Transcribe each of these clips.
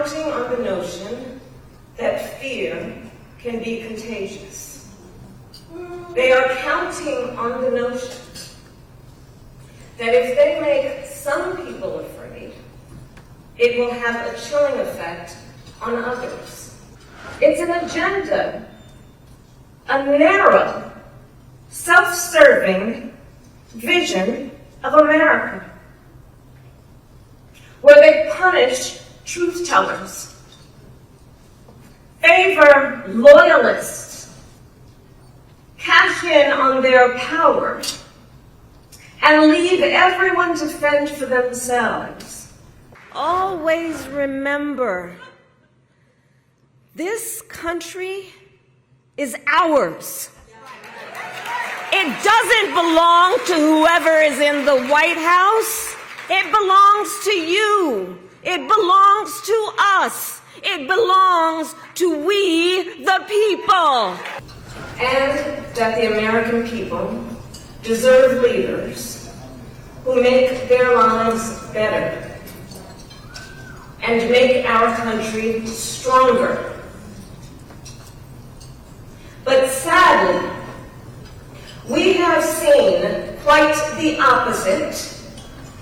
counting on the notion that fear can be contagious. They are counting on the notion that if they make some people afraid, it will have a chilling effect on others. It's an agenda, a narrow, self-serving vision of America, where they punish truth-tellers, favor loyalists, cash in on their power, and leave everyone to fend for themselves. Always remember, this country is ours. It doesn't belong to whoever is in the White House. It belongs to you. It belongs to us. It belongs to we, the people. And that the American people deserve leaders who make their lives better and make our country stronger. But sadly, we have seen quite the opposite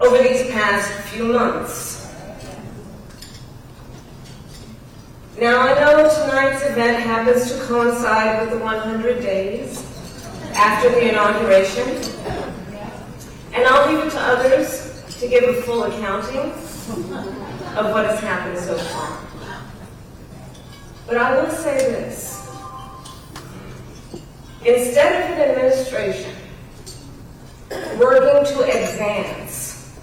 over these past few months. Now, I know tonight's event happens to coincide with the 100 days after the inauguration, and I'll leave it to others to give a full accounting of what has happened so far. But I will say this. Instead of an administration working to advance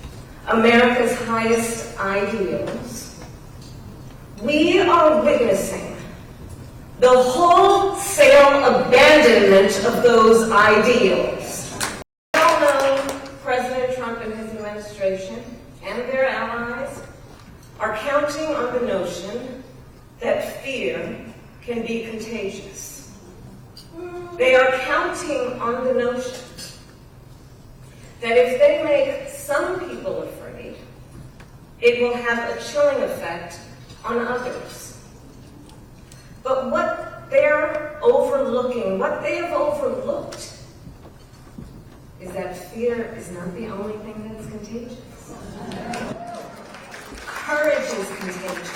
America's highest ideals, we are witnessing the wholesale abandonment of those ideals. We all know President Trump and his administration and their allies are counting on the notion that fear can be contagious. They are counting on the notion that if they make some people afraid, it will have a chilling effect on others. But what they're overlooking, what they have overlooked, is that fear is not the only thing that's contagious. Courage is contagious.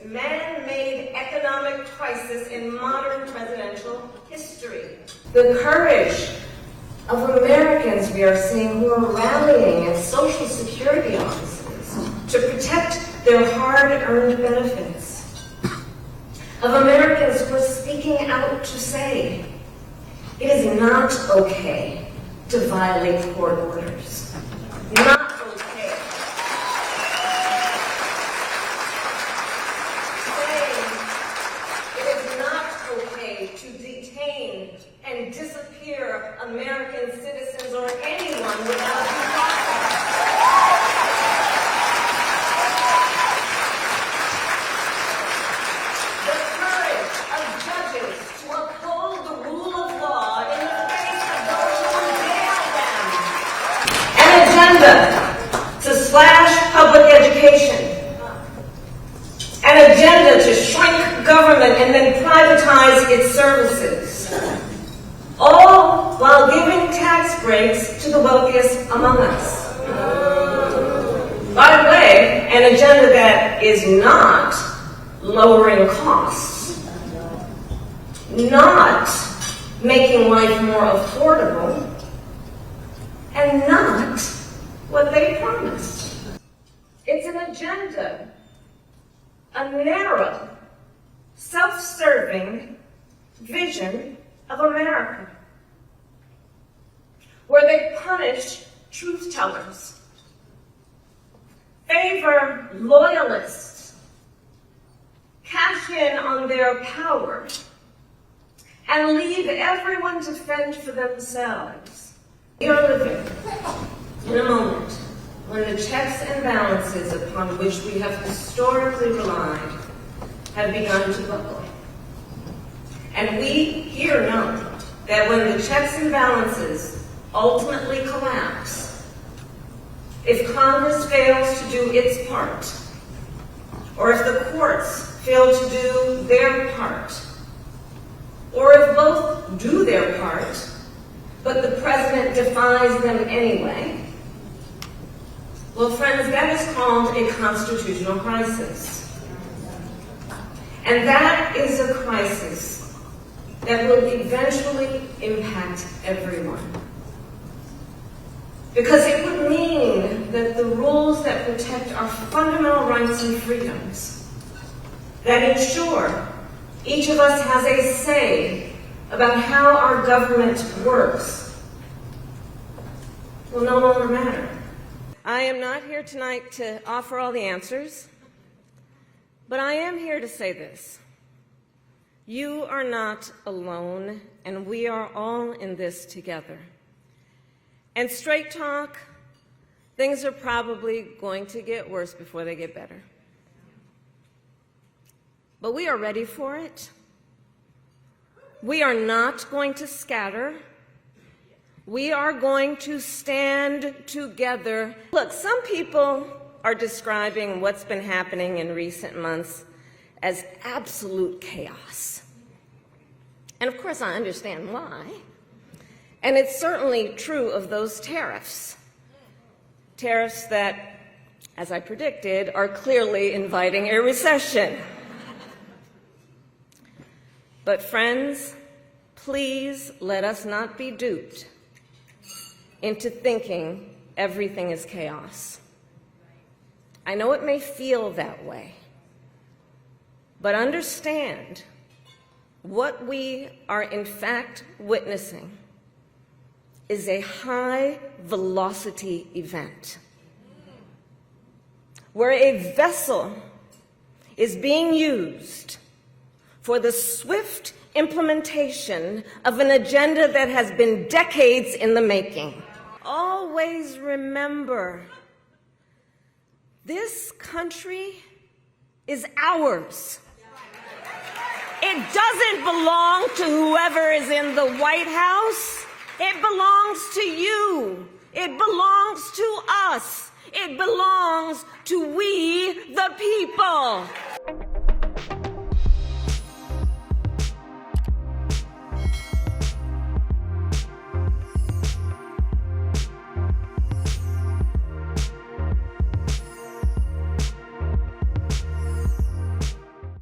Man-made economic crisis in modern presidential history. The courage of Americans we are seeing who are rallying at Social Security offices to protect their hard-earned benefits. Of Americans who are speaking out to say, it is not okay to violate court orders. Not okay. To detain and disappear American citizens or anyone without due process. The courage of judges to uphold the rule of law in the face of those who dare them. An agenda to slash public education. An agenda to shrink government and then privatize its services, all while giving tax breaks to the wealthiest among us. By the way, an agenda that is not lowering costs, not making life more affordable, and not what they promised. It's an agenda, a narrow, self-serving vision of America, where they punish truth-tellers, favor loyalists, cash in on their power, and leave everyone to fend for themselves. We are living in a moment when the checks and balances upon which we have historically relied have begun to buckle. And we here know that when the checks and balances ultimately collapse, if Congress fails to do its part, or if the courts fail to do their part, or if both do their part, but the president defies them anyway, well, friends, that is called a constitutional crisis. And that is a crisis that will eventually impact everyone. Because it would mean that the rules that protect our fundamental rights and freedoms, that ensure each of us has a say about how our government works, will no longer matter. I am not here tonight to offer all the answers, but I am here to say this. You are not alone, and we are all in this together. And straight talk, things are probably going to get worse before they get better. But we are ready for it. We are not going to scatter. We are going to stand together. Look, some people are describing what's been happening in recent months as absolute chaos. And of course, I understand why. And it's certainly true of those tariffs. Tariffs that, as I predicted, are clearly inviting a recession. But friends, please let us not be duped into thinking everything is chaos. I know it may feel that way, but understand what we are in fact witnessing is a high-velocity event where a vessel is being used for the swift implementation of an agenda that has been decades in the making. Always remember, this country is ours. It doesn't belong to whoever is in the White House. It belongs to you. It belongs to us. It belongs to we, the people.